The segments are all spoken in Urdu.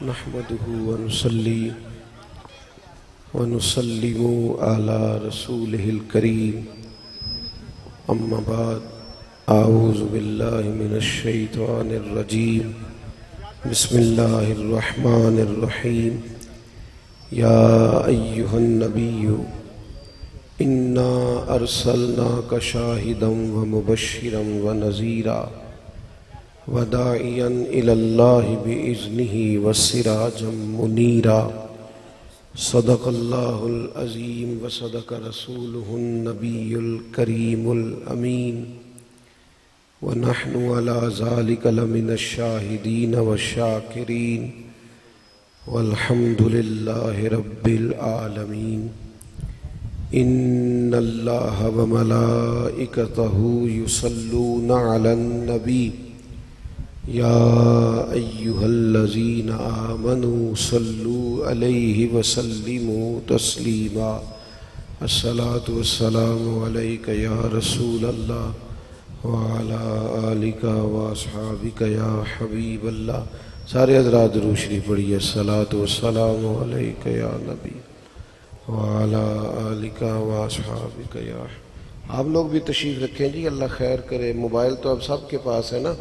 نحمده ونصلي ونسلم على رسوله الكريم أما بعد أعوذ بالله من الشيطان الرجيم بسم الله الرحمن الرحيم يا أيها النبي إنا أرسلناك شاهدا ومبشرا ونذيرا وداعيا إلى الله بإذنه وسراجا منيرا صدق الله العظيم وصدق رسوله النبي الكريم الأمين ونحن على ذلك لمن الشاهدين والشاكرين والحمد لله رب العالمين إن الله وملائكته يصلون على النبي يا أيها الذين آمنوا صلوا عليه وسلموا تسليما الصلاة والسلام عليك يا رسول الله وعلى آلك وأصحابك يا حبيب الله. سارے حضرات درود شریف پڑھیے. الصلاة والسلام علیک یا نبی وعلى آلک وأصحابک یا. آپ لوگ بھی تشریف رکھیں جی، اللہ خیر کرے. موبائل تو اب سب کے پاس ہے نا،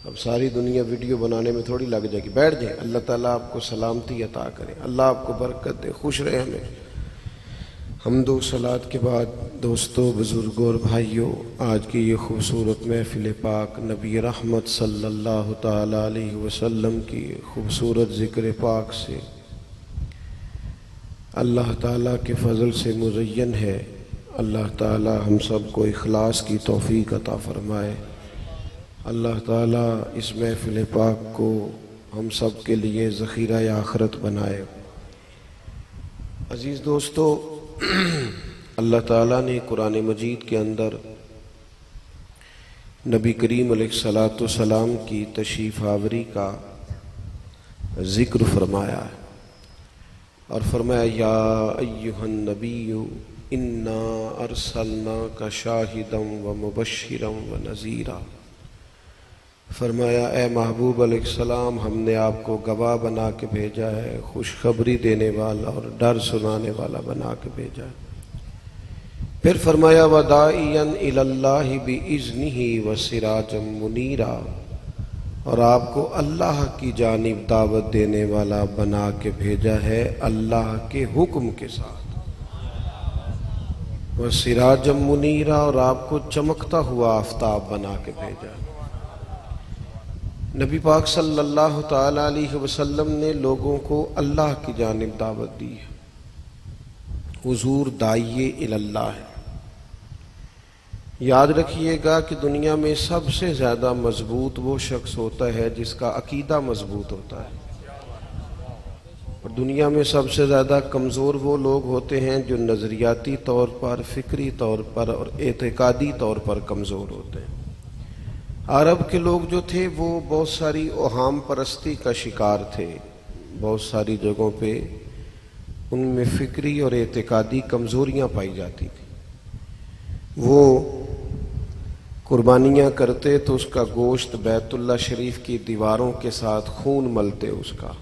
اب ساری دنیا ویڈیو بنانے میں تھوڑی لگ جائے گی. بیٹھ جائیں. اللہ تعالیٰ آپ کو سلامتی عطا کرے، اللہ آپ کو برکت دے، خوش رہے. ہمیں حمد و صلات کے بعد دوستو، بزرگوں اور بھائیوں، آج کی یہ خوبصورت محفل پاک نبی رحمت صلی اللہ تعالیٰ علیہ وسلم کی خوبصورت ذکر پاک سے اللہ تعالیٰ کے فضل سے مزین ہے. اللہ تعالیٰ ہم سب کو اخلاص کی توفیق عطا فرمائے. اللہ تعالیٰ اس محفل پاک کو ہم سب کے لیے ذخیرہ آخرت بنائے. عزیز دوستو، اللہ تعالیٰ نے قرآن مجید کے اندر نبی کریم علیہ السلام کی تشریف آوری کا ذکر فرمایا ہے اور فرمایا یا ایہا النبی انا ارسلناک شاہدا ومبشرا ونذیرا. فرمایا اے محبوب علیہ السلام، ہم نے آپ کو گواہ بنا کے بھیجا ہے، خوشخبری دینے والا اور ڈر سنانے والا بنا کے بھیجا ہے. پھر فرمایا وداعیا الی اللہ باذنہ وسراجا منیرا، اور آپ کو اللہ کی جانب دعوت دینے والا بنا کے بھیجا ہے اللہ کے حکم کے ساتھ. وسراجا منیرا، اور آپ کو چمکتا ہوا آفتاب بنا کے بھیجا ہے. نبی پاک صلی اللہ تعالیٰ علیہ وسلم نے لوگوں کو اللہ کی جانب دعوت دی ہے. حضور داعی الی اللہ ہے. یاد رکھیے گا کہ دنیا میں سب سے زیادہ مضبوط وہ شخص ہوتا ہے جس کا عقیدہ مضبوط ہوتا ہے، اور دنیا میں سب سے زیادہ کمزور وہ لوگ ہوتے ہیں جو نظریاتی طور پر، فکری طور پر اور اعتقادی طور پر کمزور ہوتے ہیں. عرب کے لوگ جو تھے وہ بہت ساری اوہام پرستی کا شکار تھے. بہت ساری جگہوں پہ ان میں فکری اور اعتقادی کمزوریاں پائی جاتی تھیں. وہ قربانیاں کرتے تو اس کا گوشت بیت اللہ شریف کی دیواروں کے ساتھ خون ملتے اس کا،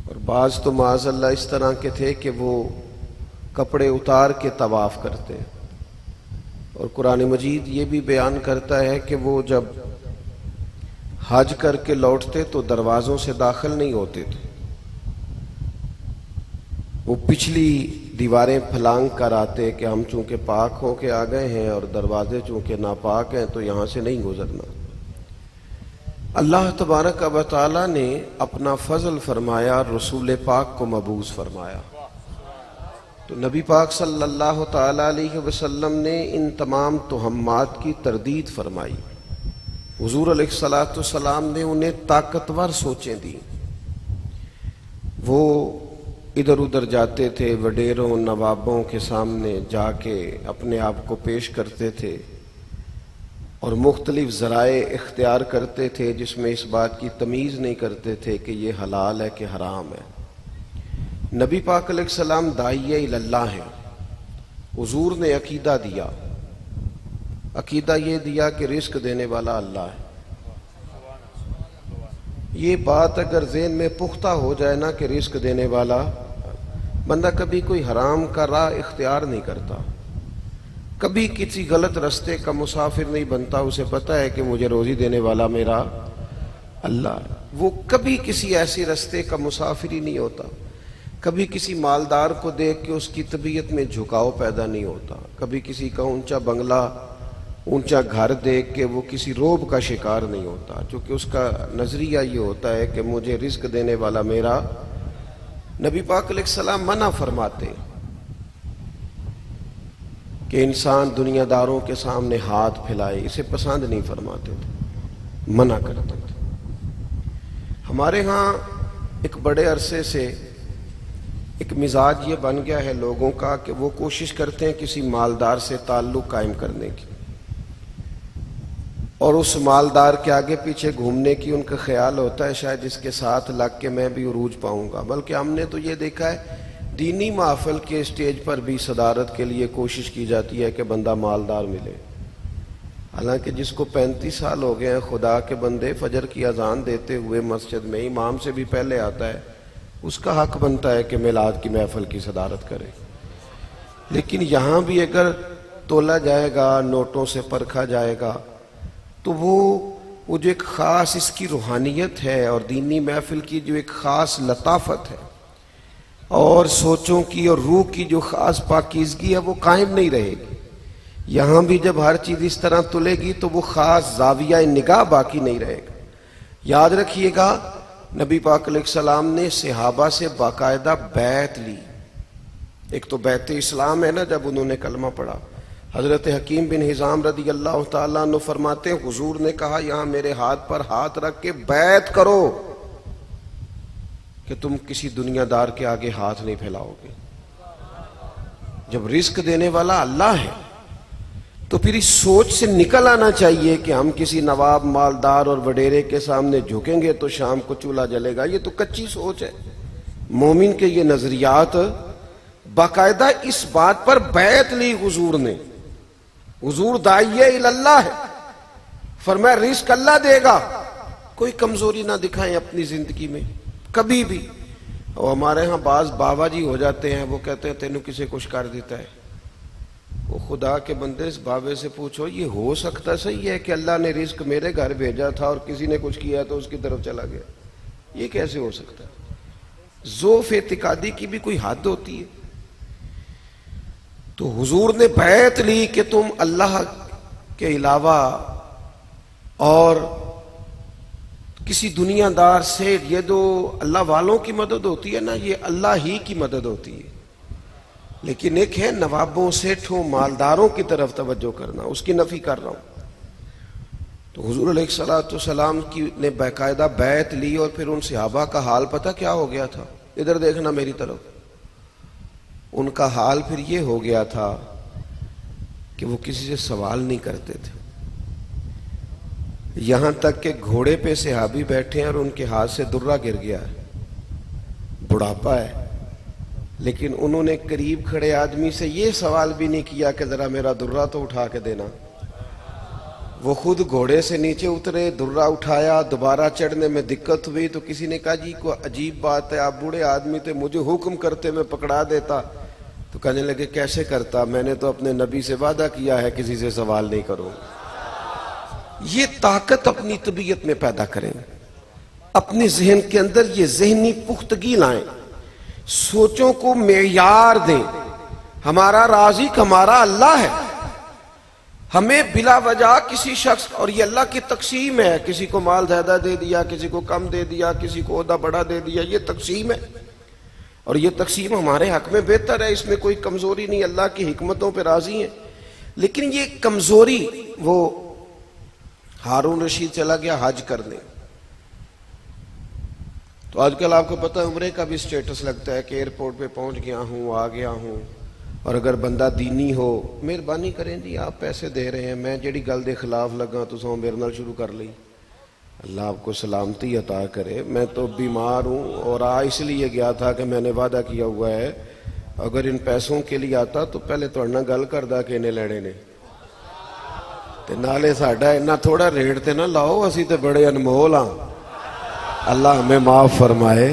اور بعض تو معاذ اللہ اس طرح کے تھے کہ وہ کپڑے اتار کے طواف کرتے. اور قرآن مجید یہ بھی بیان کرتا ہے کہ وہ جب حج کر کے لوٹتے تو دروازوں سے داخل نہیں ہوتے تھے، وہ پچھلی دیواریں پھلانگ کر آتے کہ ہم چونکہ پاک ہو کے آ گئے ہیں اور دروازے چونکہ ناپاک ہیں تو یہاں سے نہیں گزرنا. اللہ تبارک و تعالیٰ نے اپنا فضل فرمایا، رسول پاک کو مبعوث فرمایا. تو نبی پاک صلی اللہ تعالیٰ علیہ وسلم نے ان تمام تہمات کی تردید فرمائی. حضور علیہ السلام نے انہیں طاقتور سوچیں دی. وہ ادھر ادھر جاتے تھے، وڈیروں نوابوں کے سامنے جا کے اپنے آپ کو پیش کرتے تھے اور مختلف ذرائع اختیار کرتے تھے جس میں اس بات کی تمیز نہیں کرتے تھے کہ یہ حلال ہے کہ حرام ہے. نبی پاک علیہ السلام داعی الی اللہ ہیں. حضور نے عقیدہ دیا، عقیدہ یہ دیا کہ رزق دینے والا اللہ ہے. یہ بات اگر ذہن میں پختہ ہو جائے نا کہ رزق دینے والا بندہ کبھی کوئی حرام کا راہ اختیار نہیں کرتا، کبھی کسی غلط رستے کا مسافر نہیں بنتا، اسے پتہ ہے کہ مجھے روزی دینے والا میرا اللہ ہے۔ وہ کبھی کسی ایسے رستے کا مسافر ہی نہیں ہوتا، کبھی کسی مالدار کو دیکھ کے اس کی طبیعت میں جھکاؤ پیدا نہیں ہوتا، کبھی کسی کا اونچا بنگلہ اونچا گھر دیکھ کے وہ کسی روب کا شکار نہیں ہوتا، چونکہ اس کا نظریہ یہ ہوتا ہے کہ مجھے رزق دینے والا میرا۔ نبی پاک علیہ السلام منع فرماتے کہ انسان دنیا داروں کے سامنے ہاتھ پھیلائے، اسے پسند نہیں فرماتے تھے، منع کرتے تھے۔ ہمارے ہاں ایک بڑے عرصے سے ایک مزاج یہ بن گیا ہے لوگوں کا کہ وہ کوشش کرتے ہیں کسی مالدار سے تعلق قائم کرنے کی، اور اس مالدار کے آگے پیچھے گھومنے کی ان کا خیال ہوتا ہے شاید اس کے ساتھ لگ کے میں بھی عروج پاؤں گا۔ بلکہ ہم نے تو یہ دیکھا ہے دینی محفل کے اسٹیج پر بھی صدارت کے لیے کوشش کی جاتی ہے کہ بندہ مالدار ملے، حالانکہ جس کو 35 سال ہو گئے ہیں خدا کے بندے فجر کی اذان دیتے ہوئے مسجد میں امام سے بھی پہلے آتا ہے، اس کا حق بنتا ہے کہ میلاد کی محفل کی صدارت کرے۔ لیکن یہاں بھی اگر تولا جائے گا، نوٹوں سے پرکھا جائے گا، تو وہ جو ایک خاص اس کی روحانیت ہے اور دینی محفل کی جو ایک خاص لطافت ہے اور سوچوں کی اور روح کی جو خاص پاکیزگی ہے وہ قائم نہیں رہے گی۔ یہاں بھی جب ہر چیز اس طرح تلے گی تو وہ خاص زاویہ نگاہ باقی نہیں رہے گا۔ یاد رکھیے گا نبی پاک علیہ السلام نے صحابہ سے باقاعدہ بیعت لی۔ ایک تو بیعت اسلام ہے نا، جب انہوں نے کلمہ پڑھا، حضرت حکیم بن حزام رضی اللہ تعالیٰ عنہ فرماتے ہیں حضور نے کہا یہاں میرے ہاتھ پر ہاتھ رکھ کے بیعت کرو کہ تم کسی دنیا دار کے آگے ہاتھ نہیں پھیلاؤ گے۔ جب رزق دینے والا اللہ ہے تو پھر اس سوچ سے نکل آنا چاہیے کہ ہم کسی نواب مالدار اور وڈیرے کے سامنے جھکیں گے تو شام کو چولہا جلے گا، یہ تو کچی سوچ ہے۔ مومن کے یہ نظریات باقاعدہ اس بات پر بیعت لی حضور نے۔ حضور داعیہ اللہ ہے، فرمایا رزق اللہ دے گا، کوئی کمزوری نہ دکھائیں اپنی زندگی میں کبھی بھی۔ اور ہمارے ہاں بعض بابا جی ہو جاتے ہیں، وہ کہتے ہیں تینوں کسے کچھ کر دیتا ہے۔ وہ خدا کے بندے اس بابے سے پوچھو یہ ہو سکتا صحیح ہے کہ اللہ نے رزق میرے گھر بھیجا تھا اور کسی نے کچھ کیا تو اس کی طرف چلا گیا؟ یہ کیسے ہو سکتا ہے؟ ذوف اعتقادی کی بھی کوئی حد ہوتی ہے۔ تو حضور نے بیعت لی کہ تم اللہ کے علاوہ اور کسی دنیا دار سے، یہ جو اللہ والوں کی مدد ہوتی ہے نا، یہ اللہ ہی کی مدد ہوتی ہے، لیکن ایک ہے نوابوں سیٹھوں مالداروں کی طرف توجہ کرنا، اس کی نفی کر رہا ہوں۔ تو حضور علیہ الصلوۃ والسلام کی نے باقاعدہ بیعت لی، اور پھر ان صحابہ کا حال پتہ کیا ہو گیا تھا؟ ادھر دیکھنا میری طرف۔ ان کا حال پھر یہ ہو گیا تھا کہ وہ کسی سے سوال نہیں کرتے تھے، یہاں تک کہ گھوڑے پہ صحابی بیٹھے ہیں اور ان کے ہاتھ سے درہ گر گیا ہے، بڑھاپا ہے، لیکن انہوں نے قریب کھڑے آدمی سے یہ سوال بھی نہیں کیا کہ ذرا میرا درہ تو اٹھا کے دینا۔ وہ خود گھوڑے سے نیچے اترے، درہ اٹھایا، دوبارہ چڑھنے میں دقت ہوئی تو کسی نے کہا جی کوئی عجیب بات ہے، آپ بوڑھے آدمی تھے، مجھے حکم کرتے میں پکڑا دیتا۔ تو کہنے لگے کیسے کرتا، میں نے تو اپنے نبی سے وعدہ کیا ہے کسی سے سوال نہیں کروں۔ یہ طاقت اپنی طبیعت میں پیدا کریں، اپنے ذہن کے اندر یہ ذہنی پختگی لائیں، سوچوں کو معیار دیں۔ ہمارا رازق ہمارا اللہ ہے، ہمیں بلا وجہ کسی شخص، اور یہ اللہ کی تقسیم ہے، کسی کو مال زیادہ دے دیا، کسی کو کم دے دیا، کسی کو عہدہ بڑا دے دیا، یہ تقسیم ہے، اور یہ تقسیم ہمارے حق میں بہتر ہے، اس میں کوئی کمزوری نہیں، اللہ کی حکمتوں پہ راضی ہیں۔ لیکن یہ کمزوری، وہ ہارون رشید چلا گیا حج کرنے، تو آج کل آپ کو پتہ ہے عمرے کا بھی سٹیٹس لگتا ہے کہ ایئرپورٹ پہ پہنچ گیا ہوں، آ گیا ہوں۔ اور اگر بندہ دینی ہو، مہربانی کریں جی آپ پیسے دے رہے ہیں، میں جڑی گل دے خلاف لگا تو سو میرے نال شروع کر لی، اللہ آپ کو سلامتی عطا کرے۔ میں تو بیمار ہوں اور اس لیے گیا تھا کہ میں نے وعدہ کیا ہوا ہے اگر ان پیسوں کے لیے آتا تو پہلے تھوڑے نال گل کردا کہ انہیں لینے نے، تے نالے ساڈا اتنا تھوڑا ریٹ تے نہ لاؤ، اسی تے بڑے انمول ہاں۔ اللہ ہمیں معاف فرمائے.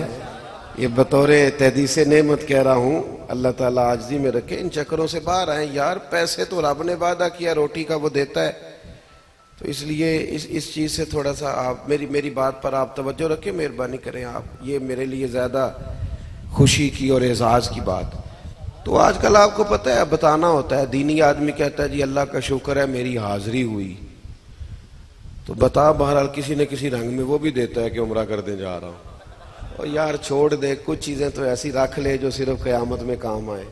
یہ بطور تحدیث نعمت کہہ رہا ہوں, اللہ تعالیٰ عاجزی میں رکھے, ان چکروں سے باہر آئیں یار. پیسے تو رب نے وعدہ کیا روٹی کا وہ دیتا ہے, تو اس لیے اس چیز سے تھوڑا سا آپ میری بات پر آپ توجہ رکھیں, مہربانی کریں آپ. یہ میرے لیے زیادہ خوشی کی اور اعزاز کی بات. تو آج کل آپ کو پتہ ہے بتانا ہوتا ہے, دینی آدمی کہتا ہے جی اللہ کا شکر ہے میری حاضری ہوئی, تو بتا بہرحال کسی نہ کسی رنگ میں وہ بھی دیتا ہے کہ عمرہ کرنے جا رہا ہوں. اور یار چھوڑ دے, کچھ چیزیں تو ایسی رکھ لے جو صرف قیامت میں کام آئے.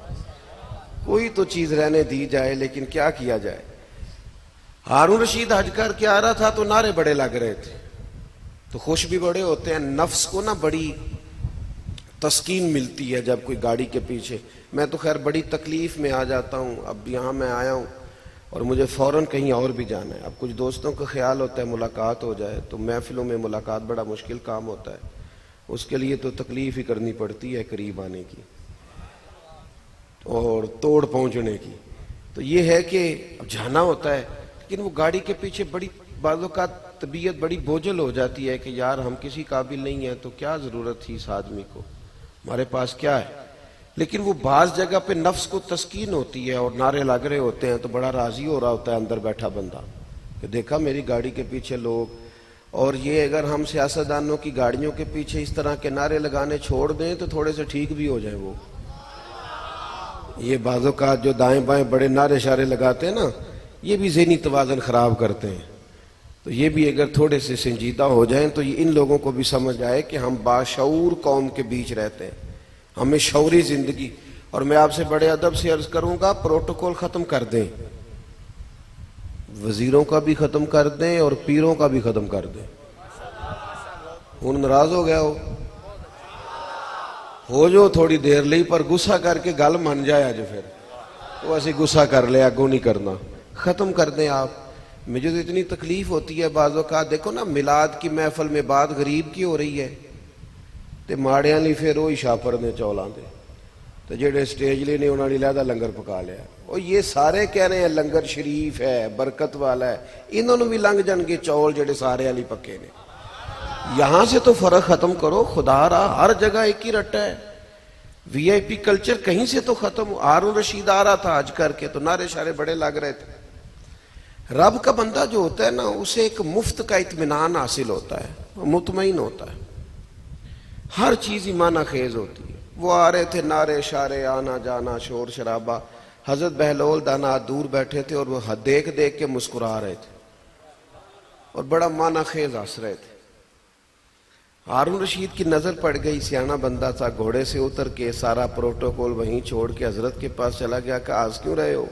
کوئی تو چیز رہنے دی جائے, لیکن کیا کیا جائے. ہارون رشید حج کر کے آ رہا تھا تو نعرے بڑے لگ رہے تھے, تو خوش بھی بڑے ہوتے ہیں. نفس کو نا بڑی تسکین ملتی ہے جب کوئی گاڑی کے پیچھے. میں تو خیر بڑی تکلیف میں آ جاتا ہوں. اب یہاں میں آیا ہوں اور مجھے فوراً کہیں اور بھی جانا ہے. اب کچھ دوستوں کا خیال ہوتا ہے ملاقات ہو جائے, تو محفلوں میں ملاقات بڑا مشکل کام ہوتا ہے. اس کے لیے تو تکلیف ہی کرنی پڑتی ہے قریب آنے کی اور توڑ پہنچنے کی. تو یہ ہے کہ اب جانا ہوتا ہے, لیکن وہ گاڑی کے پیچھے بڑی بعض اوقات طبیعت بڑی بوجھل ہو جاتی ہے کہ یار ہم کسی قابل نہیں ہیں, تو کیا ضرورت تھی اس آدمی کو, ہمارے پاس کیا ہے. لیکن وہ بعض جگہ پہ نفس کو تسکین ہوتی ہے اور نعرے لگ رہے ہوتے ہیں, تو بڑا راضی ہو رہا ہوتا ہے اندر بیٹھا بندہ کہ دیکھا میری گاڑی کے پیچھے لوگ. اور یہ اگر ہم سیاستدانوں کی گاڑیوں کے پیچھے اس طرح کے نعرے لگانے چھوڑ دیں تو تھوڑے سے ٹھیک بھی ہو جائیں. وہ یہ بعض اوقات جو دائیں بائیں بڑے نعرے شارے لگاتے ہیں نا, یہ بھی ذہنی توازن خراب کرتے ہیں. تو یہ بھی اگر تھوڑے سے سنجیدہ ہو جائیں تو یہ ان لوگوں کو بھی سمجھ آئے کہ ہم باشعور قوم کے بیچ رہتے ہیں, ہمیں شعوری زندگی. اور میں آپ سے بڑے ادب سے عرض کروں گا, پروٹوکول ختم کر دیں, وزیروں کا بھی ختم کر دیں اور پیروں کا بھی ختم کر دیں. ہوں ناراض ہو گیا ہو جو تھوڑی دیر لئی, پر گسا کر کے گل من جائے اج پھر وہ ایسے گسا کر لے, اگوں نہیں کرنا. ختم کر دیں آپ. مجھے تو اتنی تکلیف ہوتی ہے بعض اوقات, دیکھو نا میلاد کی محفل میں بات غریب کی ہو رہی ہے, تے ماڑیاں لی پھر وہی شاپر نے چولاں دے, تو جڑے سٹیج لے نے انہوں نے لہذا لنگر پکا لیا. اور یہ سارے کہہ رہے ہیں لنگر شریف ہے, برکت والا ہے, انہوں نے بھی لنگ جان گے چول جڑے سارے علی پکے نے. یہاں سے تو فرق ختم کرو خدا را, ہر جگہ ایک ہی رٹا ہے. وی آئی پی کلچر کہیں سے تو ختم. ہارون رشید آ رہا تھا حج کر کے, تو نعرے شارے بڑے لگ رہے تھے. رب کا بندہ جو ہوتا ہے نا, اسے ایک مفت کا اطمینان حاصل ہوتا ہے, مطمئن ہوتا ہے, ہر چیز ایمان خیز ہوتی ہے. وہ آ رہے تھے نعرے شارے, آنا جانا شور شرابہ. حضرت بہلول دانا دور بیٹھے تھے اور وہ دیکھ دیکھ کے مسکرا رہے تھے اور بڑا معنی خیز ہنس رہے تھے. ہارون رشید کی نظر پڑ گئی, سیانا بندہ تھا, گھوڑے سے اتر کے سارا پروٹوکول وہیں چھوڑ کے حضرت کے پاس چلا گیا. کہ آج کیوں رہے ہو؟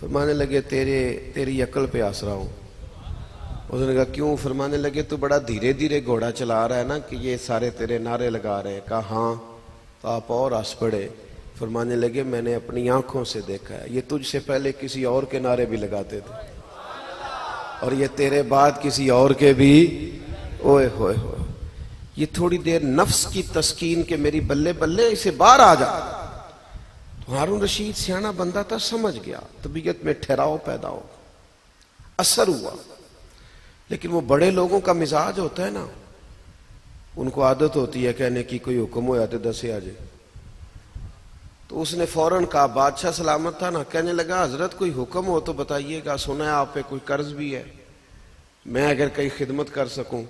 فرمانے لگے تیری عقل پہ ہنس رہا ہوں. اس نے کہا کیوں؟ فرمانے لگے تو بڑا دھیرے دھیرے گھوڑا چلا رہا ہے نا کہ یہ سارے تیرے نعرے لگا رہے ہیں. کہا ہاں. تو آپ اور ہنس پڑے. فرمانے لگے میں نے اپنی آنکھوں سے دیکھا ہے, یہ تجھ سے پہلے کسی اور کے نعرے بھی لگاتے تھے, اور یہ تیرے بعد کسی اور کے بھی. اوئے ہوئے ہوئے, یہ تھوڑی دیر نفس کی تسکین کے میری بلے بلے اسے باہر آ جا. تو ہارون رشید سیانا بندہ تھا, سمجھ گیا, طبیعت میں ٹھہراؤ پیدا ہو, اثر ہوا. لیکن وہ بڑے لوگوں کا مزاج ہوتا ہے نا, ان کو عادت ہوتی ہے کہنے کی کوئی حکم ہو جاتے دسے آ جائے. تو اس نے فوراً کہا, بادشاہ سلامت تھا نا, کہنے لگا حضرت کوئی حکم ہو تو بتائیے گا, سنا ہے آپ پہ کوئی قرض بھی ہے, میں اگر کئی خدمت کر سکوں.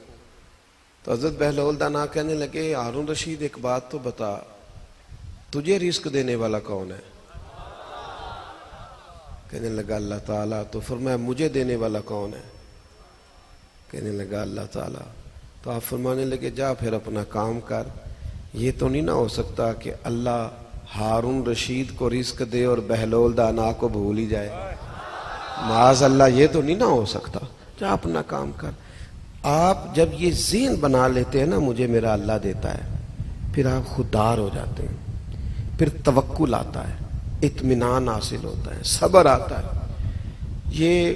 تو حضرت بہلول دانا کہنے لگے ہارون رشید ایک بات تو بتا, تجھے رزق دینے والا کون ہے؟ کہنے لگا اللہ تعالیٰ. تو فرمایا مجھے دینے والا کون ہے؟ کہنے لگا اللہ تعالیٰ. تو آپ فرمانے لگے جا پھر اپنا کام کر. یہ تو نہیں نہ ہو سکتا کہ اللہ ہارون رشید کو رزق دے اور بہلول دانا کو بھول ہی جائے. معاذ اللہ, یہ تو نہیں نہ ہو سکتا. جا اپنا کام کر. آپ جب یہ ذہن بنا لیتے ہیں نا مجھے میرا اللہ دیتا ہے, پھر آپ خوددار ہو جاتے ہیں, پھر توکل آتا ہے, اطمینان حاصل ہوتا ہے, صبر آتا ہے. یہ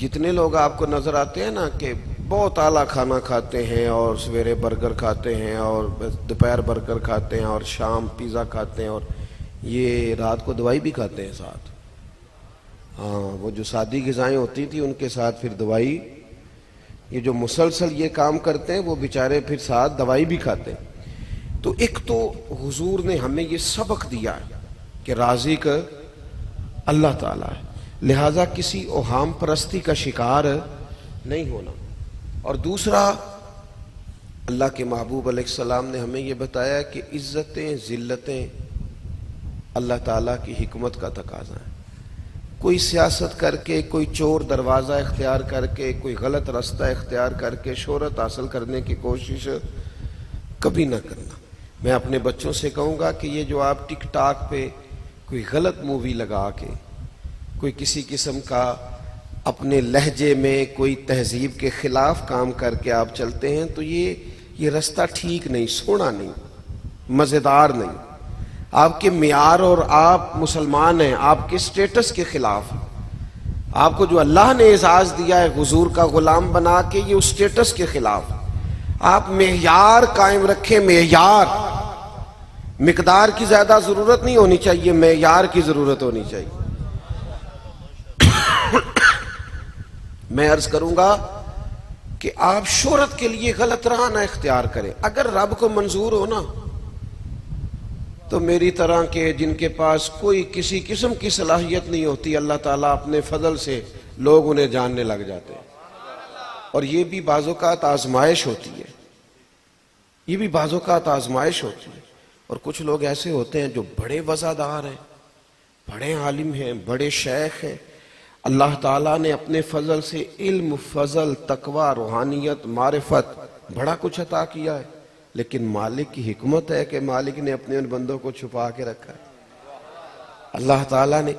جتنے لوگ آپ کو نظر آتے ہیں نا کہ بہت اعلیٰ کھانا کھاتے ہیں اور سویرے برگر کھاتے ہیں اور دوپہر برگر کھاتے ہیں اور شام پیزا کھاتے ہیں, اور یہ رات کو دوائی بھی کھاتے ہیں ساتھ. ہاں, وہ جو سادی غذائیں ہوتی تھی ان کے ساتھ پھر دوائی یہ جو مسلسل یہ کام کرتے ہیں وہ بیچارے پھر ساتھ دوائی بھی کھاتے ہیں. تو ایک تو حضور نے ہمیں یہ سبق دیا ہے کہ رازق اللہ تعالیٰ ہے، لہذا کسی اوہام پرستی کا شکار نہیں ہونا. اور دوسرا، اللہ کے محبوب علیہ السلام نے ہمیں یہ بتایا کہ عزتیں ذلتیں اللہ تعالیٰ کی حکمت کا تقاضا ہے. کوئی سیاست کر کے، کوئی چور دروازہ اختیار کر کے، کوئی غلط راستہ اختیار کر کے شہرت حاصل کرنے کی کوشش کبھی نہ کرنا. میں اپنے بچوں سے کہوں گا کہ یہ جو آپ ٹک ٹاک پہ کوئی غلط مووی لگا کے، کوئی کسی قسم کا اپنے لہجے میں کوئی تہذیب کے خلاف کام کر کے آپ چلتے ہیں تو یہ رستہ ٹھیک نہیں، سونا نہیں، مزیدار نہیں. آپ کے معیار اور آپ مسلمان ہیں، آپ کے سٹیٹس کے خلاف. آپ کو جو اللہ نے اعزاز دیا ہے حضور کا غلام بنا کے، یہ اس سٹیٹس کے خلاف. آپ معیار قائم رکھیں، معیار. مقدار کی زیادہ ضرورت نہیں ہونی چاہیے، معیار کی ضرورت ہونی چاہیے. میں عرض کروں گا کہ آپ شہرت کے لیے غلط راہ نہ اختیار کریں. اگر رب کو منظور ہو نا تو میری طرح کے جن کے پاس کوئی کسی قسم کی صلاحیت نہیں ہوتی، اللہ تعالیٰ اپنے فضل سے لوگ انہیں جاننے لگ جاتے ہیں. اور یہ بھی بعض اوقات آزمائش ہوتی ہے، یہ بھی بعض اوقات آزمائش ہوتی ہے. اور کچھ لوگ ایسے ہوتے ہیں جو بڑے وزادار ہیں، بڑے عالم ہیں، بڑے شیخ ہیں. اللہ تعالیٰ نے اپنے فضل سے علم، فضل، تقوی، روحانیت، معرفت بڑا کچھ عطا کیا ہے، لیکن مالک کی حکمت ہے کہ مالک نے اپنے ان بندوں کو چھپا کے رکھا ہے. اللہ تعالیٰ نے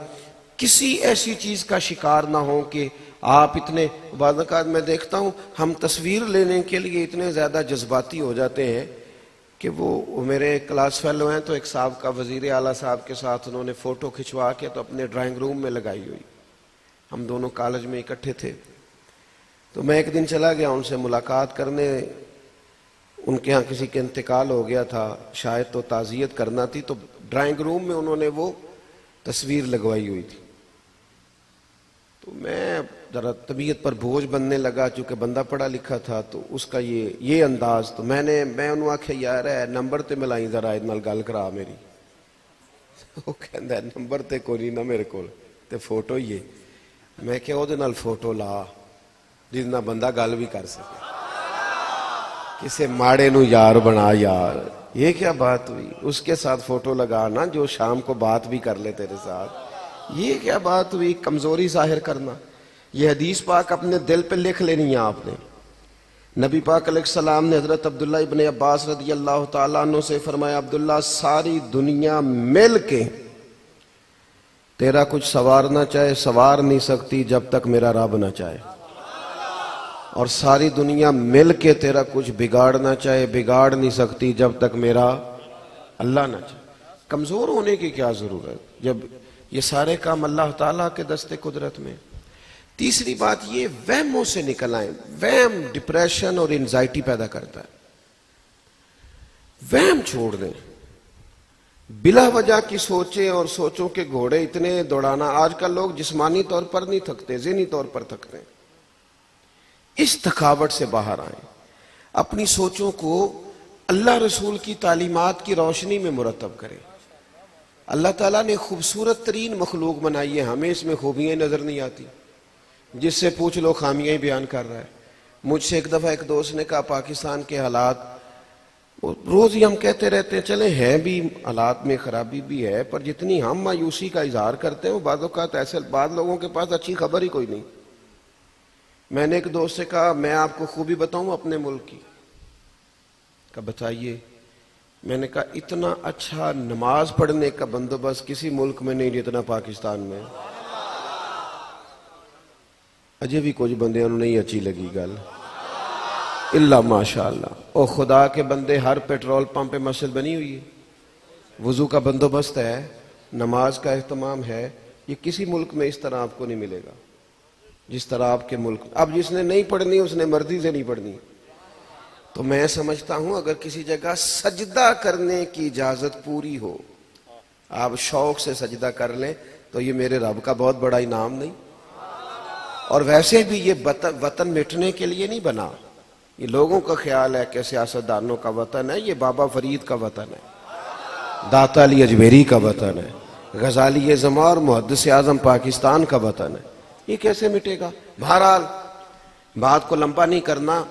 کسی ایسی چیز کا شکار نہ ہو کہ آپ اتنے، بعض اوقات میں دیکھتا ہوں ہم تصویر لینے کے لیے اتنے زیادہ جذباتی ہو جاتے ہیں کہ وہ میرے کلاس فیلو ہیں تو ایک صاحب کا وزیر اعلیٰ صاحب کے ساتھ انہوں نے فوٹو کھنچوا کے تو اپنے ڈرائنگ روم میں لگائی ہوئی. ہم دونوں کالج میں اکٹھے تھے تو میں ایک دن چلا گیا ان سے ملاقات کرنے. ان کے ہاں کسی کے انتقال ہو گیا تھا شاید، تو تعزیت کرنا تھی، تو ڈرائنگ روم میں انہوں نے وہ تصویر لگوائی ہوئی تھی. تو میں ذرا طبیعت پر بوجھ بننے لگا، چونکہ بندہ پڑھا لکھا تھا تو اس کا یہ انداز. تو میں انہوں آکھیا یار ہے نمبر تے ملائی ذرا ادھ نال گل کرا میری. وہ کہندا ہے نمبر تے کوئی نہیں نا میرے کول، تے فوٹو ہی ہے. میں کہ او دے نال فوٹو لا جس نال بندہ گل بھی کر سکے، کسے ماڑے نو یار بنا. یار یہ کیا بات ہوئی؟ اس کے ساتھ فوٹو لگانا جو شام کو بات بھی کر لے تیرے ساتھ، یہ کیا بات ہوئی؟ کمزوری ظاہر کرنا. یہ حدیث پاک اپنے دل پہ لکھ لینی ہے آپ نے. نبی پاک علیہ السلام نے حضرت عبداللہ ابن عباس رضی اللہ تعالیٰ عنہ سے فرمایا، عبداللہ ساری دنیا مل کے تیرا کچھ سنوارنا چاہے سنوار نہیں سکتی جب تک میرا رب نہ چاہے، اور ساری دنیا مل کے تیرا کچھ بگاڑنا چاہے بگاڑ نہیں سکتی جب تک میرا اللہ نہ چاہے. کمزور ہونے کی کیا ضرورت جب یہ سارے کام اللہ تعالیٰ کے دستے قدرت میں. تیسری بات یہ وہموں سے نکل آئیں. وہم ڈپریشن اور انزائٹی پیدا کرتا ہے. وہم چھوڑ دیں. بلا وجہ کی سوچیں اور سوچوں کے گھوڑے اتنے دوڑانا. آج کل لوگ جسمانی طور پر نہیں تھکتے، ذہنی طور پر تھکتے ہیں. اس تھکاوٹ سے باہر آئیں. اپنی سوچوں کو اللہ رسول کی تعلیمات کی روشنی میں مرتب کریں. اللہ تعالیٰ نے خوبصورت ترین مخلوق بنائی ہے، ہمیں اس میں خوبیاں نظر نہیں آتی. جس سے پوچھ لو خامیاں ہی بیان کر رہا ہے. مجھ سے ایک دفعہ ایک دوست نے کہا پاکستان کے حالات، روز ہی ہم کہتے رہتے ہیں چلیں ہیں بھی حالات میں خرابی بھی ہے، پر جتنی ہم مایوسی کا اظہار کرتے ہیں وہ بعض اوقات ایسے بعض لوگوں کے پاس اچھی خبر ہی کوئی نہیں. میں نے ایک دوست سے کہا میں آپ کو خوبی بتاؤں اپنے ملک کی. کہا بتائیے. میں نے کہا اتنا اچھا نماز پڑھنے کا بندوبست کسی ملک میں نہیں جتنا پاکستان میں. اجے بھی کچھ بندے انہوں نہیں اچھی لگی گل اللہ ماشاءاللہ. او خدا کے بندے، ہر پیٹرول پمپ پہ مسجد بنی ہوئی ہے، وضو کا بندوبست ہے، نماز کا اہتمام ہے. یہ کسی ملک میں اس طرح آپ کو نہیں ملے گا جس طرح آپ کے ملک. اب جس نے نہیں پڑھنی اس نے مرضی سے نہیں پڑھنی. تو میں سمجھتا ہوں اگر کسی جگہ سجدہ کرنے کی اجازت پوری ہو، آپ شوق سے سجدہ کر لیں تو یہ میرے رب کا بہت بڑا انعام نہیں؟ اور ویسے بھی یہ وطن مٹنے کے لیے نہیں بنا، یہ لوگوں کا خیال ہے کہ سیاستدانوں کا وطن ہے، یہ بابا فرید کا وطن ہے، داتا علی اجمیری کا وطن ہے، غزالی زماں اور محدث اعظم پاکستان کا وطن ہے، یہ کیسے مٹے گا؟ بہرحال بات کو لمبا نہیں کرنا،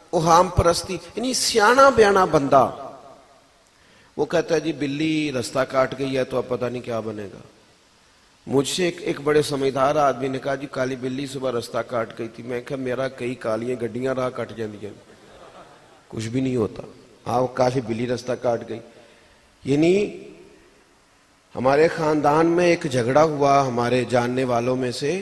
اوہام پرستی، یعنی سیانا بیانا بندہ وہ کہتا ہے جی بلی رستہ کاٹ گئی ہے تو اب پتہ نہیں کیا بنے گا۔ مجھ سے ایک بڑے سمجھدار آدمی نے کہا جی کالی بلی صبح رستہ کاٹ گئی تھی، میں کہا میرا کئی کالیاں گڈیاں راہ کٹ جاندیاں، کچھ بھی نہیں ہوتا، ہاں وہ کالی بلی رستہ کاٹ گئی۔ یعنی ہمارے خاندان میں ایک جھگڑا ہوا ہمارے جاننے والوں میں سے،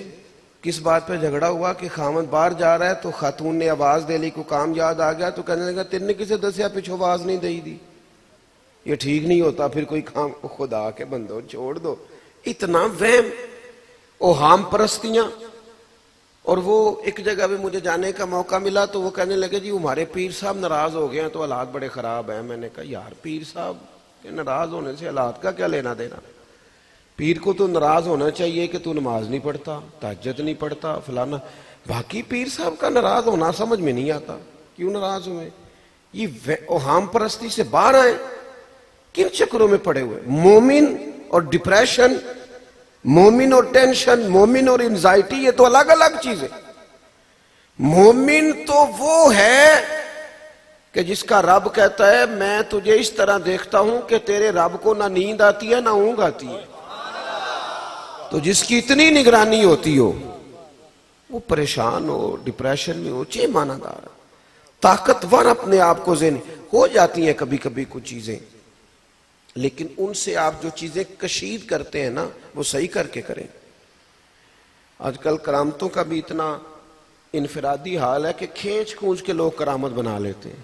کس بات پہ جھگڑا ہوا کہ خامد باہر جا رہا ہے تو خاتون نے آواز دے لی، کو کام یاد آ گیا تو کہنے لگا تیرے نے کسے دسیا پیچھو آواز نہیں دی، یہ ٹھیک نہیں ہوتا پھر کوئی کام، خدا کے بندو چھوڑ دو، اتنا وہم، اوہام پرستیاں۔ اور وہ ایک جگہ پہ مجھے جانے کا موقع ملا تو وہ کہنے لگے جی ہمارے پیر صاحب ناراض ہو گئے ہیں تو حالات بڑے خراب ہیں۔ میں نے کہا یار پیر صاحب کے ناراض ہونے سے حالات کا کیا لینا دینا؟ پیر کو تو ناراض ہونا چاہیے کہ تو نماز نہیں پڑھتا، تہجد نہیں پڑھتا، فلانا۔ باقی پیر صاحب کا ناراض ہونا سمجھ میں نہیں آتا، کیوں ناراض ہوئے؟ یہ اوہام پرستی سے باہر آئے، کن چکروں میں پڑے ہوئے؟ مومن اور ڈپریشن، مومن اور ٹینشن، مومن اور انزائٹی، یہ تو الگ الگ چیزیں۔ مومن تو وہ ہے کہ جس کا رب کہتا ہے میں تجھے اس طرح دیکھتا ہوں کہ تیرے رب کو نہ نیند آتی ہے نہ اونگ آتی ہے، تو جس کی اتنی نگرانی ہوتی ہو وہ پریشان ہو، ڈپریشن میں ہو، چھ معنی دار طاقتور اپنے آپ کو ذہن ہو جاتی ہیں کبھی کبھی کچھ چیزیں، لیکن ان سے آپ جو چیزیں کشید کرتے ہیں نا وہ صحیح کر کے کریں۔ آج کل کرامتوں کا بھی اتنا انفرادی حال ہے کہ کھینچ کھونچ کے لوگ کرامت بنا لیتے ہیں۔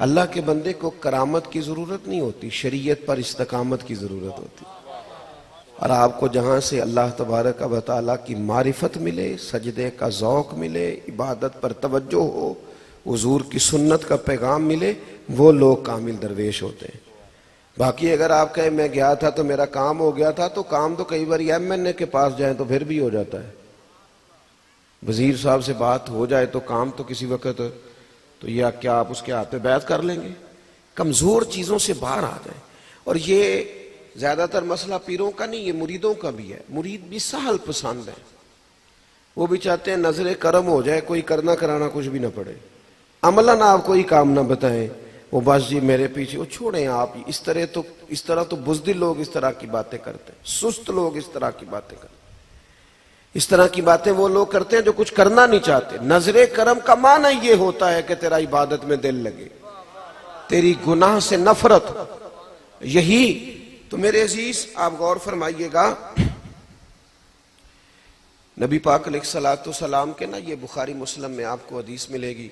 اللہ کے بندے کو کرامت کی ضرورت نہیں ہوتی، شریعت پر استقامت کی ضرورت ہوتی، اور آپ کو جہاں سے اللہ تبارک و تعالیٰ کی معرفت ملے، سجدے کا ذوق ملے، عبادت پر توجہ ہو، حضور کی سنت کا پیغام ملے، وہ لوگ کامل درویش ہوتے ہیں۔ باقی اگر آپ کہیں میں گیا تھا تو میرا کام ہو گیا تھا، تو کام تو کئی بار ایم این اے کے پاس جائیں تو پھر بھی ہو جاتا ہے، وزیر صاحب سے بات ہو جائے تو کام تو کسی وقت، تو یا کیا آپ اس کے ہاتھ پہ بیعت کر لیں گے؟ کمزور چیزوں سے باہر آ جائیں۔ اور یہ زیادہ تر مسئلہ پیروں کا نہیں، یہ مریدوں کا بھی ہے، مرید بھی سہل پسند ہے، وہ بھی چاہتے ہیں نظر کرم ہو جائے، کوئی کرنا کرانا کچھ بھی نہ پڑے، عملاً آپ کوئی کام نہ بتائیں، وہ بس جی میرے پیچھے، وہ چھوڑیں آپ، اس طرح تو بزدل لوگ اس طرح کی باتیں کرتے ہیں، سست لوگ اس طرح کی باتیں کرتے ہیں، اس طرح کی باتیں وہ لوگ کرتے ہیں جو کچھ کرنا نہیں چاہتے۔ نظر کرم کا معنی یہ ہوتا ہے کہ تیرا عبادت میں دل لگے، تیری گناہ سے نفرت ہو، یہی تو میرے عزیز آپ غور فرمائیے گا، نبی پاک علیہ الصلوۃ والسلام کے نا یہ بخاری مسلم میں آپ کو حدیث ملے گی،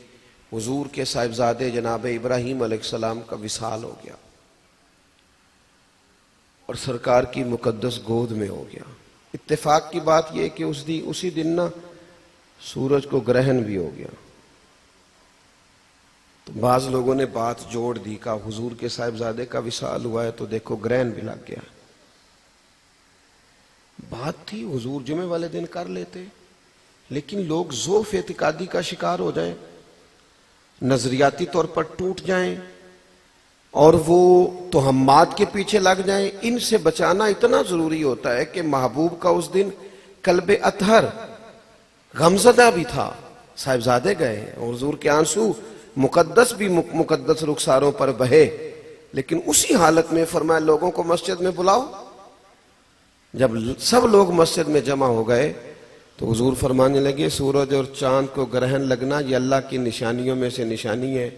حضور کے صاحبزادے جناب ابراہیم علیہ السلام کا وصال ہو گیا اور سرکار کی مقدس گود میں ہو گیا۔ اتفاق کی بات یہ کہ اسی دن نا سورج کو گرہن بھی ہو گیا، تو بعض لوگوں نے بات جوڑ دی، کہا حضور کے صاحبزادے کا وصال ہوا ہے تو دیکھو گرہن بھی لگ گیا۔ بات تھی حضور جمعے والے دن کر لیتے، لیکن لوگ ضعف اعتقادی کا شکار ہو جائیں، نظریاتی طور پر ٹوٹ جائیں اور وہ توہمات کے پیچھے لگ جائیں، ان سے بچانا اتنا ضروری ہوتا ہے کہ محبوب کا اس دن قلب اطہر غمزدہ بھی تھا، صاحبزادے گئے اور حضور کے آنسو مقدس بھی مقدس رخساروں پر بہے، لیکن اسی حالت میں فرمایا لوگوں کو مسجد میں بلاؤ۔ جب سب لوگ مسجد میں جمع ہو گئے تو حضور فرمانے لگے سورج اور چاند کو گرہن لگنا یہ اللہ کی نشانیوں میں سے نشانی ہے،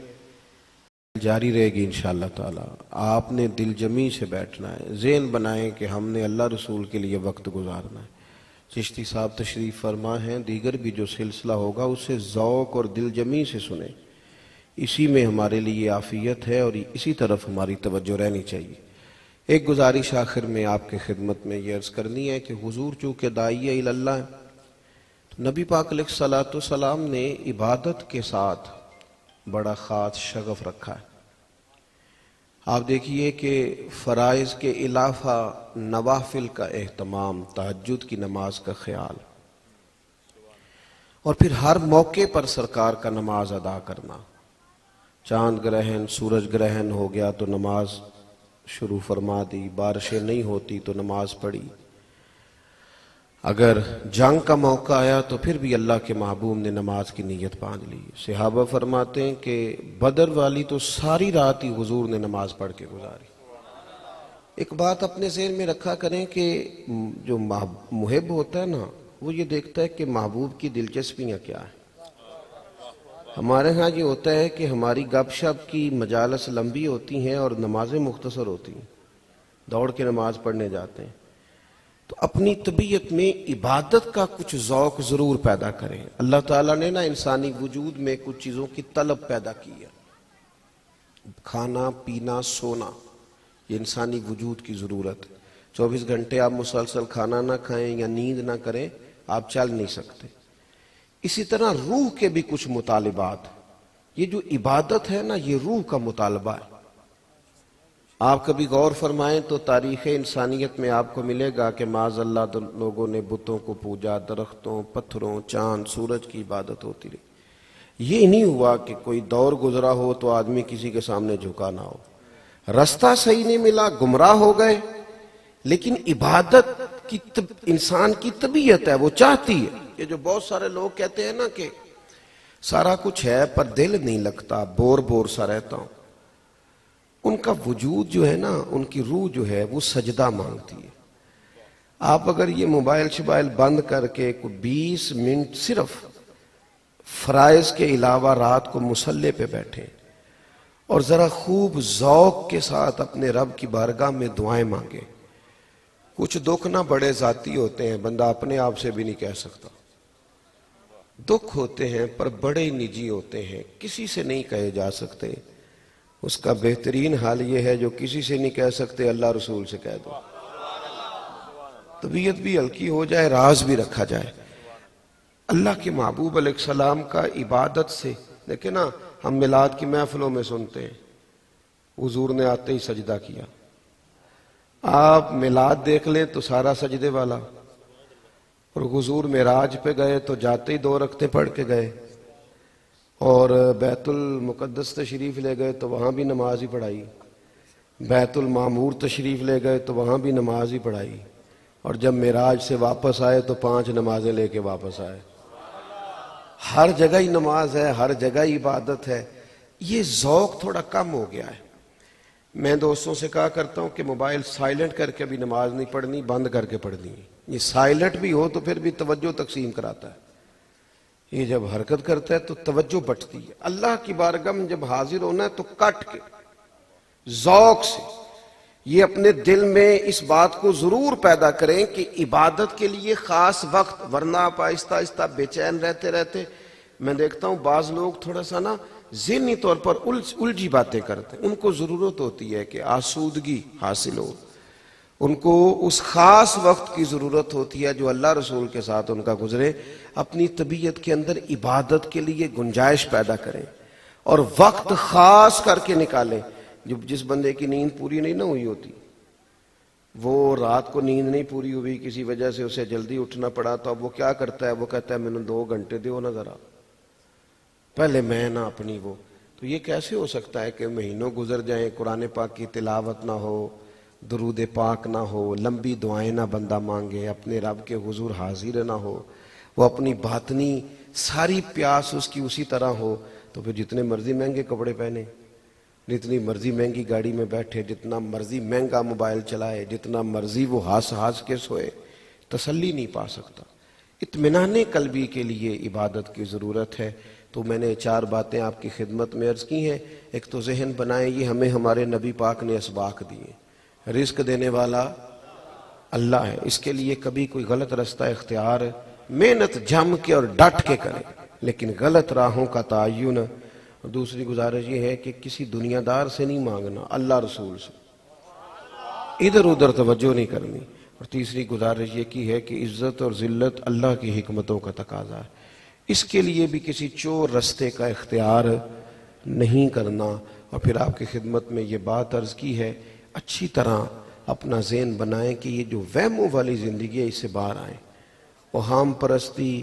جاری رہے گی انشاءاللہ تعالی۔ آپ نے دل جمی سے بیٹھنا ہے، ذہن بنائیں کہ ہم نے اللہ رسول کے لیے وقت گزارنا ہے۔ چشتی صاحب تشریف فرما ہیں، دیگر بھی جو سلسلہ ہوگا اسے ذوق اور دل جمی سے سنیں، اسی میں ہمارے لیے عافیت ہے اور اسی طرف ہماری توجہ رہنی چاہیے۔ ایک گزارش آخر میں آپ کے خدمت میں یہ عرض کرنی ہے کہ حضور چونکہ داعیہ الی اللہ ہے، تو نبی پاک علیہ الصلوۃ والسلام نے عبادت کے ساتھ بڑا خاص شغف رکھا ہے۔ آپ دیکھیے کہ فرائض کے علاوہ نوافل کا اہتمام، تہجد کی نماز کا خیال، اور پھر ہر موقع پر سرکار کا نماز ادا کرنا. چاند گرہن سورج گرہن ہو گیا تو نماز شروع فرما دی، بارشیں نہیں ہوتی تو نماز پڑھی، اگر جنگ کا موقع آیا تو پھر بھی اللہ کے محبوب نے نماز کی نیت باندھ لی. صحابہ فرماتے ہیں کہ بدر والی تو ساری رات ہی حضور نے نماز پڑھ کے گزاری. ایک بات اپنے ذہن میں رکھا کریں کہ جو محب ہوتا ہے نا، وہ یہ دیکھتا ہے کہ محبوب کی دلچسپیاں کیا ہیں. ہمارے ہاں یہ ہوتا ہے کہ ہماری گپ شپ کی مجالس لمبی ہوتی ہیں اور نمازیں مختصر ہوتی ہیں، دوڑ کے نماز پڑھنے جاتے ہیں. تو اپنی طبیعت میں عبادت کا کچھ ذوق ضرور پیدا کریں. اللہ تعالیٰ نے نا انسانی وجود میں کچھ چیزوں کی طلب پیدا کی ہے. کھانا پینا سونا یہ انسانی وجود کی ضرورت. 24 گھنٹے آپ مسلسل کھانا نہ کھائیں یا نیند نہ کریں آپ چل نہیں سکتے. اسی طرح روح کے بھی کچھ مطالبات. یہ جو عبادت ہے نا یہ روح کا مطالبہ ہے. آپ کبھی غور فرمائیں تو تاریخ انسانیت میں آپ کو ملے گا کہ معاذ اللہ لوگوں نے بتوں کو پوجا، درختوں پتھروں چاند سورج کی عبادت ہوتی رہی. یہ نہیں ہوا کہ کوئی دور گزرا ہو تو آدمی کسی کے سامنے جھکا نہ ہو. رستہ صحیح نہیں ملا گمراہ ہو گئے. لیکن عبادت کی انسان کی طبیعت ہے، وہ چاہتی ہے. یہ جو بہت سارے لوگ کہتے ہیں نا کہ سارا کچھ ہے پر دل نہیں لگتا، بور بور سا رہتا ہوں، ان کا وجود جو ہے نا، ان کی روح جو ہے وہ سجدہ مانگتی ہے. آپ اگر یہ موبائل شبائل بند کر کے کوئی 20 منٹ صرف فرائض کے علاوہ رات کو مصلی پہ بیٹھیں اور ذرا خوب ذوق کے ساتھ اپنے رب کی بارگاہ میں دعائیں مانگیں. کچھ دکھ نہ بڑے ذاتی ہوتے ہیں، بندہ اپنے آپ سے بھی نہیں کہہ سکتا. دکھ ہوتے ہیں پر بڑے نجی ہوتے ہیں، کسی سے نہیں کہے جا سکتے. اس کا بہترین حال یہ ہے جو کسی سے نہیں کہہ سکتے اللہ رسول سے کہہ دو. طبیعت بھی ہلکی ہو جائے، راز بھی رکھا جائے. اللہ کے محبوب علیہ السلام کا عبادت سے دیکھیں نا، ہم میلاد کی محفلوں میں سنتے ہیں حضور نے آتے ہی سجدہ کیا. آپ میلاد دیکھ لیں تو سارا سجدے والا. اور حضور معراج پہ گئے تو جاتے ہی 2 رکعتیں پڑھ کے گئے، اور بیت المقدس تشریف لے گئے تو وہاں بھی نماز ہی پڑھائی. بیت المعمور تشریف لے گئے تو وہاں بھی نماز ہی پڑھائی. اور جب معراج سے واپس آئے تو 5 نمازیں لے کے واپس آئے. ہر جگہ ہی نماز ہے، ہر جگہ ہی عبادت ہے. یہ ذوق تھوڑا کم ہو گیا ہے. میں دوستوں سے کہا کرتا ہوں کہ موبائل سائلنٹ کر کے بھی نماز نہیں پڑھنی، بند کر کے پڑھنی ہے. یہ سائلنٹ بھی ہو تو پھر بھی توجہ تقسیم کراتا ہے. یہ جب حرکت کرتا ہے تو توجہ بٹتی ہے. اللہ کی بارگاہ میں جب حاضر ہونا ہے تو کٹ کے ذوق سے یہ اپنے دل میں اس بات کو ضرور پیدا کریں کہ عبادت کے لیے خاص وقت، ورنہ آپ آہستہ آہستہ بے چین رہتے رہتے. میں دیکھتا ہوں بعض لوگ تھوڑا سا نا ذہنی طور پر الجھی باتیں کرتے ہیں. ان کو ضرورت ہوتی ہے کہ آسودگی حاصل ہو. ان کو اس خاص وقت کی ضرورت ہوتی ہے جو اللہ رسول کے ساتھ ان کا گزرے. اپنی طبیعت کے اندر عبادت کے لیے گنجائش پیدا کریں اور وقت خاص کر کے نکالیں. جس بندے کی نیند پوری نہیں نہ ہوئی ہوتی، وہ رات کو نیند نہیں پوری ہوئی، کسی وجہ سے اسے جلدی اٹھنا پڑا، تو اب وہ کیا کرتا ہے؟ وہ کہتا ہے میں نے 2 گھنٹے دیو نا ذرا، پہلے میں نہ اپنی وہ. تو یہ کیسے ہو سکتا ہے کہ مہینوں گزر جائیں، قرآن پاک کی تلاوت نہ ہو، درود پاک نہ ہو، لمبی دعائیں نہ بندہ مانگے، اپنے رب کے حضور حاضر نہ ہو، وہ اپنی باطنی ساری پیاس اس کی اسی طرح ہو، تو پھر جتنے مرضی مہنگے کپڑے پہنے، جتنی مرضی مہنگی گاڑی میں بیٹھے، جتنا مرضی مہنگا موبائل چلائے، جتنا مرضی وہ ہانس کے سوئے، تسلی نہیں پا سکتا. اطمینان قلبی کے لیے عبادت کی ضرورت ہے. تو میں نے 4 باتیں آپ کی خدمت میں عرض کی ہیں. ایک تو ذہن بنائیں یہ ہمیں ہمارے نبی پاک نے اسباق دیے. رزق دینے والا اللہ ہے. اس کے لیے کبھی کوئی غلط رستہ اختیار، محنت جم کے اور ڈٹ کے کریں، لیکن غلط راہوں کا تعین. اور دوسری گزارش یہ ہے کہ کسی دنیا دار سے نہیں مانگنا، اللہ رسول سے، ادھر ادھر توجہ نہیں کرنی. اور تیسری گزارش یہ کی ہے کہ عزت اور ذلت اللہ کی حکمتوں کا تقاضا ہے، اس کے لیے بھی کسی چور رستے کا اختیار نہیں کرنا. اور پھر آپ کی خدمت میں یہ بات عرض کی ہے، اچھی طرح اپنا ذہن بنائیں کہ یہ جو وہموں والی زندگی ہے اس سے باہر آئیں. اوہام پرستی،